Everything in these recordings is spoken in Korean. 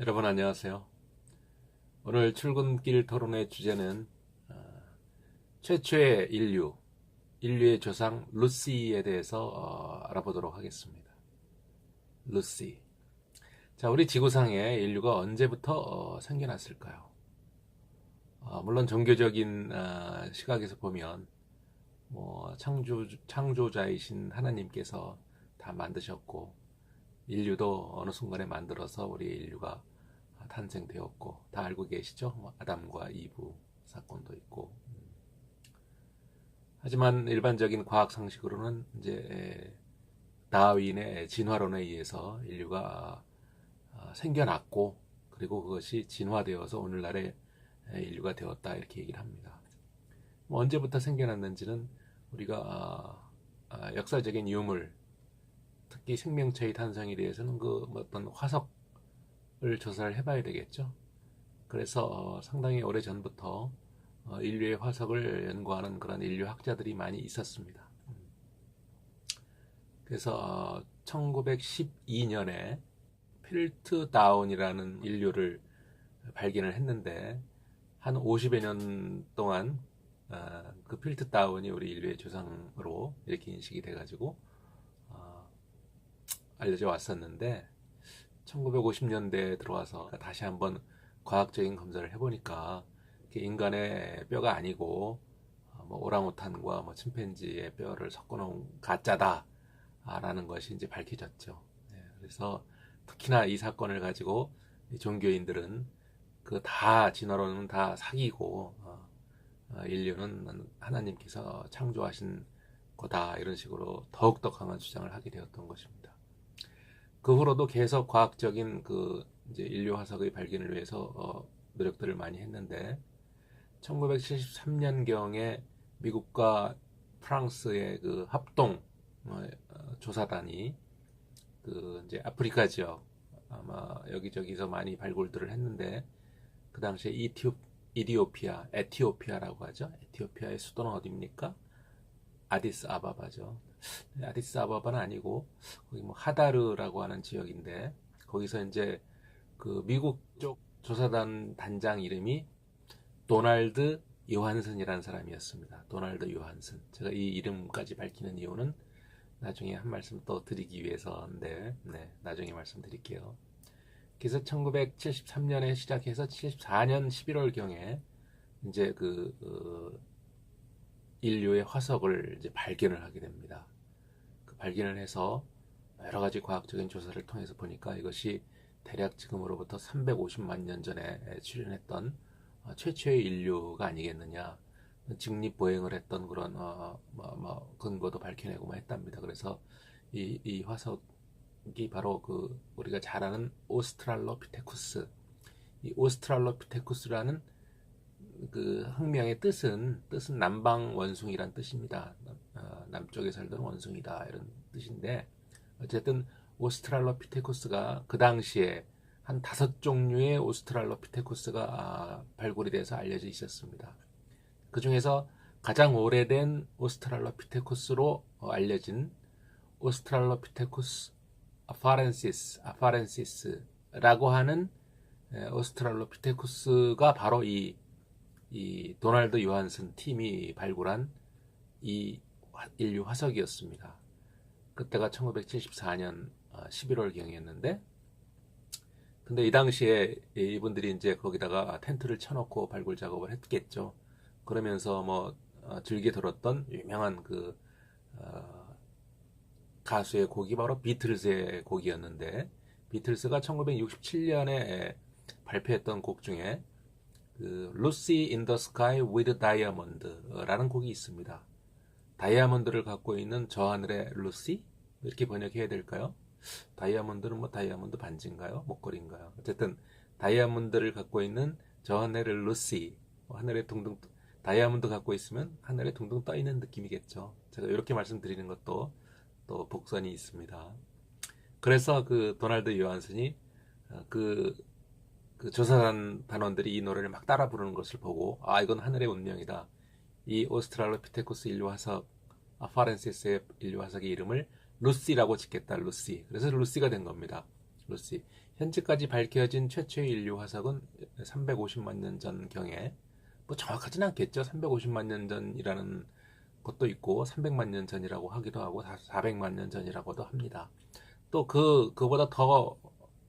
여러분 안녕하세요. 오늘 출근길 토론의 주제는 최초의 인류의 조상 루시에 대해서 알아보도록 하겠습니다. 루시. 자, 우리 지구상에 인류가 언제부터 생겨났을까요? 물론 종교적인 시각에서 보면 뭐 창조자이신 하나님께서 다 만드셨고 인류도 어느 순간에 만들어서 우리 인류가 탄생되었고 다 알고 계시죠? 뭐 아담과 이브 사건도 있고. 하지만 일반적인 과학 상식으로는 이제 다윈의 진화론에 의해서 인류가 생겨났고 그리고 그것이 진화되어서 오늘날의 인류가 되었다 이렇게 얘기를 합니다. 뭐 언제부터 생겨났는지는 우리가 역사적인 유물 특히 생명체의 탄생에 대해서는 그 어떤 화석을 조사를 해봐야 되겠죠. 그래서 상당히 오래 전부터 인류의 화석을 연구하는 그런 인류 학자들이 많이 있었습니다. 그래서 1912년에 필트다운이라는 인류를 발견을 했는데 한 50여 년 동안 그 필트다운이 우리 인류의 조상으로 이렇게 인식이 돼가지고 알려져 왔었는데 1950년대에 들어와서 다시 한번 과학적인 검사를 해보니까 인간의 뼈가 아니고 뭐 오랑우탄과 뭐 침팬지의 뼈를 섞어놓은 가짜다라는 것이 이제 밝혀졌죠. 그래서 특히나 이 사건을 가지고 종교인들은 그 다 진화론은 다 사기고 인류는 하나님께서 창조하신 거다 이런 식으로 더욱더 강한 주장을 하게 되었던 것입니다. 그 후로도 계속 과학적인 그 이제 인류 화석의 발견을 위해서 노력들을 많이 했는데 1973년경에 미국과 프랑스의 그 합동 조사단이 그 이제 아프리카 지역 아마 여기저기서 많이 발굴들을 했는데 그 당시에 에티오피아라고 하죠. 에티오피아의 수도는 어디입니까? 아디스아바바죠. 아디스아바바는 아니고 거기 뭐 하다르라고 하는 지역인데 거기서 이제 그 미국 쪽 조사단 단장 이름이 도널드 요한슨이라는 사람이었습니다. 도널드 요한슨. 제가 이 이름까지 밝히는 이유는 나중에 한 말씀 또 드리기 위해서인데, 나중에 말씀드릴게요. 그래서 1973년에 시작해서 74년 11월경에 이제 인류의 화석을 이제 발견을 하게 됩니다. 그 발견을 해서 여러 가지 과학적인 조사를 통해서 보니까 이것이 대략 지금으로부터 350만 년 전에 출현했던 최초의 인류가 아니겠느냐. 직립보행을 했던 그런 근거도 밝혀내고 뭐 했답니다. 그래서 이 화석이 바로 그 우리가 잘 아는 오스트랄로피테쿠스. 이 오스트랄로피테쿠스라는 그 학명의 뜻은 남방 원숭이란 뜻입니다. 남쪽에 살던 원숭이다 이런 뜻인데 어쨌든 오스트랄로피테쿠스가 그 당시에 한 5종류의 오스트랄로피테쿠스가 발굴이 돼서 알려져 있었습니다. 그 중에서 가장 오래된 오스트랄로피테쿠스로 알려진 오스트랄로피테쿠스 아파렌시스라고 하는 오스트랄로피테쿠스가 바로 이 도널드 요한슨 팀이 발굴한 이 인류 화석이었습니다. 그때가 1974년 11월경이었는데 근데 이 당시에 이분들이 이제 거기다가 텐트를 쳐놓고 발굴 작업을 했겠죠. 그러면서 뭐 즐겨 들었던 유명한 그 가수의 곡이 바로 비틀즈의 곡이었는데 비틀즈가 1967년에 발표했던 곡 중에 그 Lucy in the Sky with Diamond라는 곡이 있습니다. 다이아몬드를 갖고 있는 저 하늘의 루시 이렇게 번역해야 될까요? 다이아몬드는 뭐 다이아몬드 반지인가요? 목걸이인가요? 어쨌든 다이아몬드를 갖고 있는 저 하늘의 루시 하늘에 둥둥 다이아몬드 갖고 있으면 하늘에 둥둥 떠 있는 느낌이겠죠. 제가 이렇게 말씀드리는 것도 또 복선이 있습니다. 그래서 그 도널드 요한슨이 그 조사단 단원들이 이 노래를 막 따라 부르는 것을 보고 이건 하늘의 운명이다. 이 오스트랄로피테쿠스 인류 화석 파렌시스의 인류 화석의 이름을 루시라고 짓겠다. 루시. 그래서 루시가 된 겁니다. 루시. 현재까지 밝혀진 최초의 인류 화석은 350만 년 전경에, 뭐 정확하진 않겠죠. 350만 년 전이라는 것도 있고 300만 년 전이라고 하기도 하고 400만 년 전이라고도 합니다. 또 그보다 더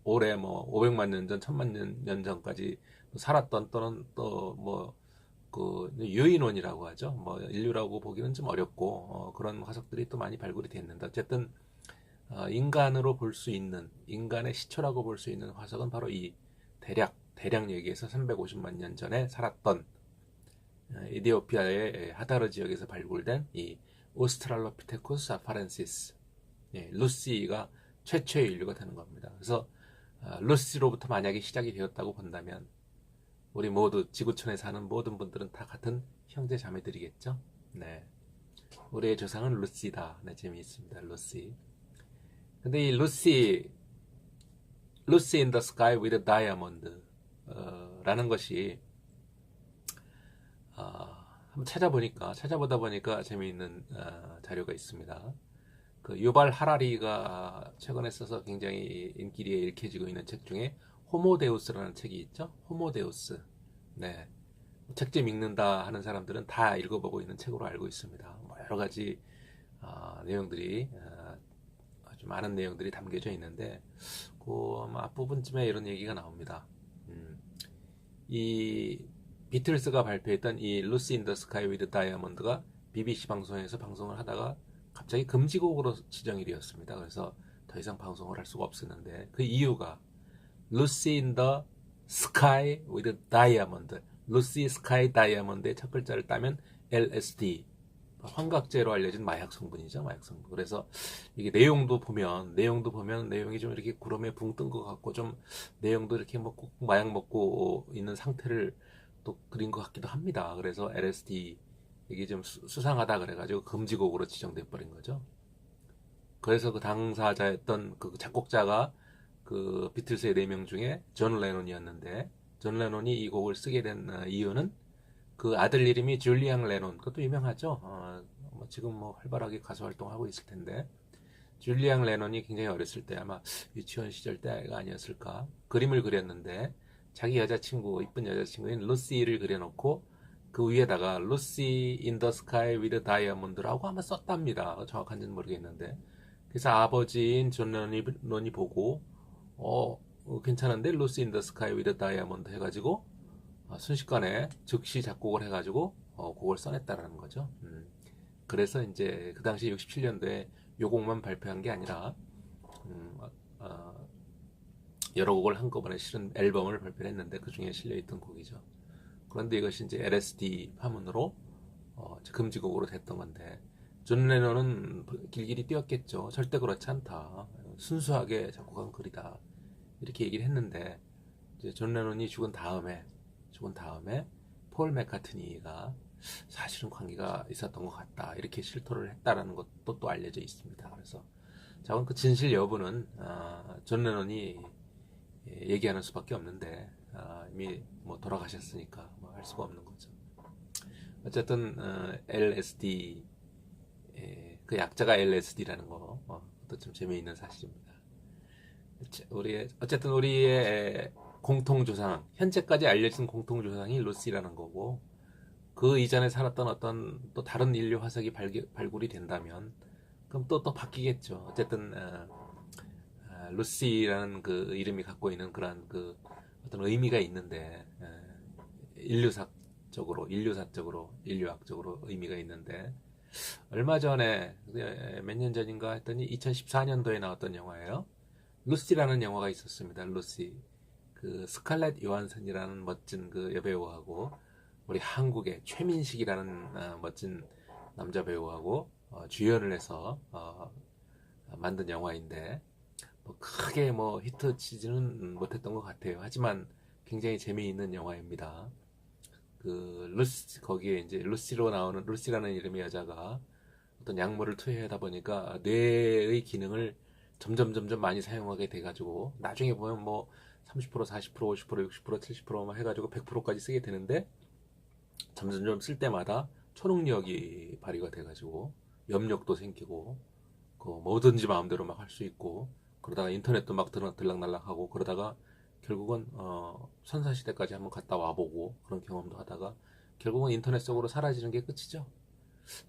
오래 뭐 500만 년 전, 1000만 년 전까지 살았던, 또는 또 뭐 그 유인원이라고 하죠. 뭐 인류라고 보기는 좀 어렵고 그런 화석들이 또 많이 발굴이 됐는데, 어쨌든 인간으로 볼 수 있는, 인간의 시초라고 볼 수 있는 화석은 바로 이 대략 얘기해서 350만 년 전에 살았던 이디오피아의 하다르 지역에서 발굴된 이 오스트랄로피테쿠스 아파렌시스, 루시가 최초의 인류가 되는 겁니다. 그래서 루시로부터 만약에 시작이 되었다고 본다면 우리 모두 지구촌에 사는 모든 분들은 다 같은 형제 자매들이겠죠. 네, 우리의 조상은 루시다. 네, 재미있습니다. 루시. 근데 이 루시 in the sky with a diamond 라는 것이 한번 찾아보다 보니까 재미있는 자료가 있습니다. 그 유발 하라리가 최근에 써서 굉장히 인기리에 읽혀지고 있는 책 중에 호모데우스라는 책이 있죠. 호모데우스. 네. 책좀 읽는다 하는 사람들은 다 읽어보고 있는 책으로 알고 있습니다. 뭐 여러 가지 내용들이 아주 많은 내용들이 담겨져 있는데 그 앞부분쯤에 이런 얘기가 나옵니다. 이 비틀스가 발표했던 이 루시 인 더 스카이 위드 다이아몬드가 BBC 방송에서 방송을 하다가 갑자기 금지곡으로 지정이 되었습니다. 그래서 더 이상 방송을 할 수가 없었는데, 그 이유가 루시 인 더 스카이 위드 다이아몬드, 루시 스카이 다이아몬드의 첫 글자를 따면 LSD, 환각제로 알려진 마약 성분이죠. 마약 성분. 그래서 이게 내용도 보면 내용이 좀 이렇게 구름에 붕 뜬 것 같고, 좀 내용도 이렇게 꼭 마약 먹고 있는 상태를 또 그린 것 같기도 합니다. 그래서 LSD 이게 좀 수상하다 그래가지고 금지곡으로 지정돼 버린 거죠. 그래서 그 당사자였던 그 작곡자가 그 비틀스의 4명 중에 존 레논이었는데, 존 레논이 이 곡을 쓰게 된 이유는 그 아들 이름이 줄리앙 레논, 그것도 유명하죠. 뭐 지금 뭐 활발하게 가수 활동하고 있을 텐데, 줄리앙 레논이 굉장히 어렸을 때 아마 유치원 시절 때가 아니었을까, 그림을 그렸는데 자기 여자친구, 이쁜 여자친구인 루시를 그려놓고 그 위에다가 루시 인 더 스카이 위드 다이아몬드라고 아마 썼답니다. 정확한지는 모르겠는데, 그래서 아버지인 존 레논이 보고 괜찮은데 루시 인 더 스카이 위드 다이아몬드 해가지고 순식간에 즉시 작곡을 해가지고 곡을 써냈다라는 거죠. 그래서 이제 그 당시 67년도에 요 곡만 발표한 게 아니라 여러 곡을 한꺼번에 실은 앨범을 발표했는데 그 중에 실려있던 곡이죠. 그런데 이것이 이제 LSD 파문으로 금지곡으로 됐던 건데, 존 레논은 길길이 뛰었겠죠. 절대 그렇지 않다. 순수하게 작곡한 글이다. 이렇게 얘기를 했는데, 이제 존 레논이 죽은 다음에 폴 맥카트니가 사실은 관계가 있었던 것 같다, 이렇게 실토를 했다라는 것도 또 알려져 있습니다. 그래서 자원 그 진실 여부는 존 레논이 얘기하는 수밖에 없는데, 이미 뭐 돌아가셨으니까 뭐 할 수가 없는 거죠. 어쨌든 LSD, 그 약자가 LSD라는 거, 그것도 좀 재미있는 사실입니다. 어쨌든 우리의 공통조상, 현재까지 알려진 공통조상이 루시라는 거고, 그 이전에 살았던 어떤 또 다른 인류 화석이 발굴이 된다면 그럼 또 바뀌겠죠. 어쨌든 루시라는 그 이름이 갖고 있는 그런 그 어떤 의미가 있는데, 인류학적으로 의미가 있는데, 얼마 전에 몇 년 전인가 했더니 2014년도에 나왔던 영화예요. 루시라는 영화가 있었습니다. 루시. 그 스칼렛 요한슨이라는 멋진 그 여배우하고 우리 한국의 최민식이라는 멋진 남자 배우하고 주연을 해서 만든 영화인데, 뭐 크게 뭐 히트 치지는 못했던 것 같아요. 하지만 굉장히 재미있는 영화입니다. 그 거기에 이제 루시로 나오는, 루시라는 이름의 여자가 어떤 약물을 투여하다 보니까 뇌의 기능을 점점 많이 사용하게 돼가지고 나중에 보면 뭐 30%, 40%, 50%, 60%, 70% 해가지고 100%까지 쓰게 되는데, 점점 쓸 때마다 초능력이 발휘가 돼가지고 염력도 생기고 그 뭐든지 마음대로 막 할 수 있고 그러다가 인터넷도 막 들락날락하고 그러다가 결국은 선사시대까지 한번 갔다 와보고 그런 경험도 하다가 결국은 인터넷 속으로 사라지는 게 끝이죠.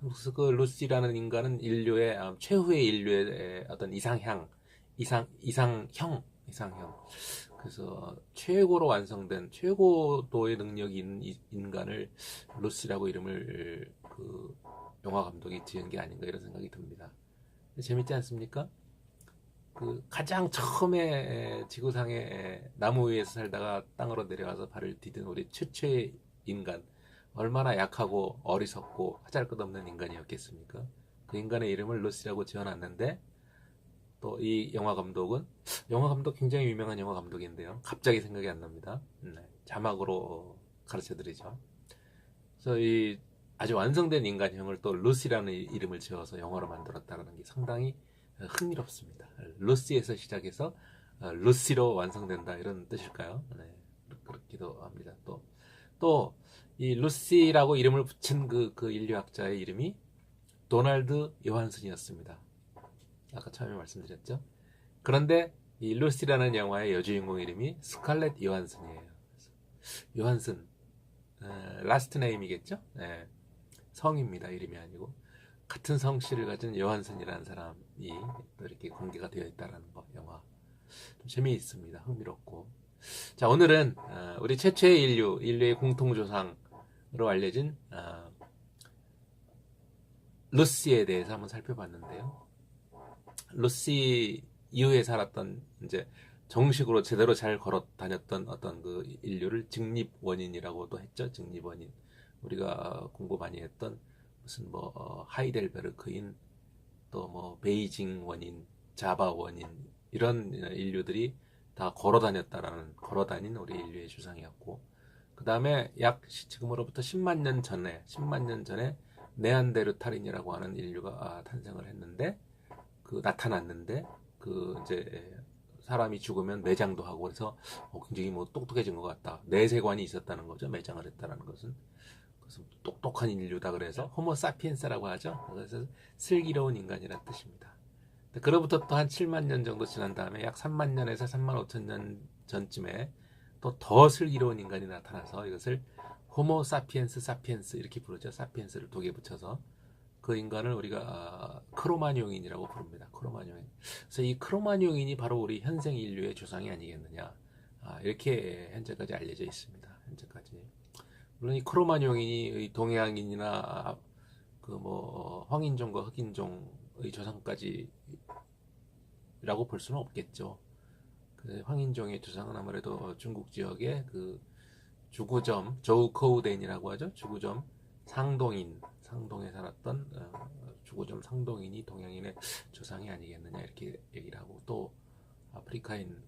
그래서 그 루시라는 인간은 인류의 최후의 인류의 어떤 이상형. 그래서 최고로 완성된 최고도의 능력이 있는 인간을 루시라고 이름을 그 영화 감독이 지은 게 아닌가 이런 생각이 듭니다. 재밌지 않습니까? 그 가장 처음에 지구상에 나무 위에서 살다가 땅으로 내려와서 발을 디딘 우리 최초의 인간, 얼마나 약하고 어리석고 하잘것없는 인간이었겠습니까? 그 인간의 이름을 루시라고 지어놨는데 또 이 영화 감독 굉장히 유명한 영화 감독인데요. 갑자기 생각이 안 납니다. 자막으로 가르쳐드리죠. 그래서 이 아주 완성된 인간형을 또 루시라는 이름을 지어서 영화로 만들었다는 게 상당히 흥미롭습니다. 루시에서 시작해서 루시로 완성된다 이런 뜻일까요? 네, 그렇기도 합니다. 또 이 루시라고 이름을 붙인 그 인류학자의 이름이 도널드 요한슨이었습니다. 아까 처음에 말씀드렸죠. 그런데 이 루시라는 영화의 여주인공 이름이 스칼렛 요한슨이에요. 요한슨 라스트 네임이겠죠? 네, 성입니다. 이름이 아니고 같은 성씨를 가진 요한슨이라는 사람이 또 이렇게 관계가 되어 있다는 거 영화 좀 재미있습니다. 흥미롭고 자 오늘은 우리 최초의 인류의 공통조상으로 알려진 루시에 대해서 한번 살펴봤는데요. 루시 이후에 살았던 이제 정식으로 제대로 잘 걸어 다녔던 어떤 그 인류를 직립원인이라고도 했죠. 직립원인. 우리가 공부 많이 했던 무슨 뭐 하이델베르크인 또 뭐 베이징 원인, 자바 원인 이런 인류들이 다 걸어 다닌 우리 인류의 주상이었고 그 다음에 약 지금으로부터 10만 년 전에 네안데르탈인이라고 하는 인류가 탄생을 했는데 나타났는데 그 이제 사람이 죽으면 매장도 하고 그래서 굉장히 뭐 똑똑해진 것 같다. 내세관이 있었다는 거죠. 매장을 했다는 것은. 그래서 똑똑한 인류다 그래서 호모 사피엔스라고 하죠. 그래서 슬기로운 인간이라는 뜻입니다. 그로부터 또 한 7만 년 정도 지난 다음에 약 3만 년에서 3만 5천 년 전쯤에 또 더 슬기로운 인간이 나타나서 이것을 호모 사피엔스 이렇게 부르죠. 사피엔스를 독에 붙여서 그 인간을 우리가 크로마뇽인이라고 부릅니다. 크로마뇽인. 그래서 이 크로마뇽인이 바로 우리 현생 인류의 조상이 아니겠느냐. 이렇게 현재까지 알려져 있습니다. 현재까지. 물론 이 크로마뇽인이 동양인이나 그 뭐 황인종과 흑인종의 조상까지라고 볼 수는 없겠죠. 황인종의 조상은 아무래도 중국 지역의 그 주구점 저우커우덴이라고 하죠. 주구점 상동에 살았던 주구점 상동인이 동양인의 조상이 아니겠느냐 이렇게 얘기를 하고 또 아프리카인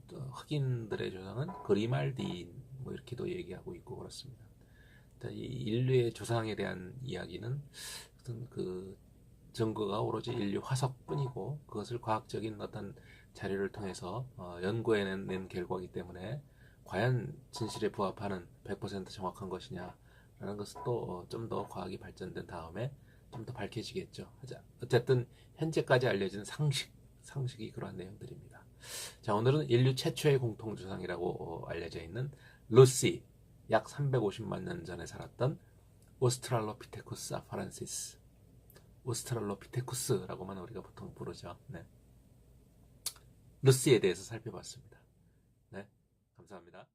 또 흑인들의 조상은 그리말디인 뭐 이렇게도 얘기하고 있고 그렇습니다. 이 인류의 조상에 대한 이야기는 어떤 그 증거가 오로지 인류 화석뿐이고 그것을 과학적인 어떤 자료를 통해서 연구해낸 결과이기 때문에 과연 진실에 부합하는 100% 정확한 것이냐라는 것은 또 좀 더 과학이 발전된 다음에 좀 더 밝혀지겠죠. 어쨌든 현재까지 알려진 상식이 그러한 내용들입니다. 자, 오늘은 인류 최초의 공통조상이라고 알려져 있는 루시, 약 350만 년 전에 살았던 오스트랄로피테쿠스 아파렌시스, 오스트랄로피테쿠스라고만 우리가 보통 부르죠. 네. 루시에 대해서 살펴봤습니다. 네, 감사합니다.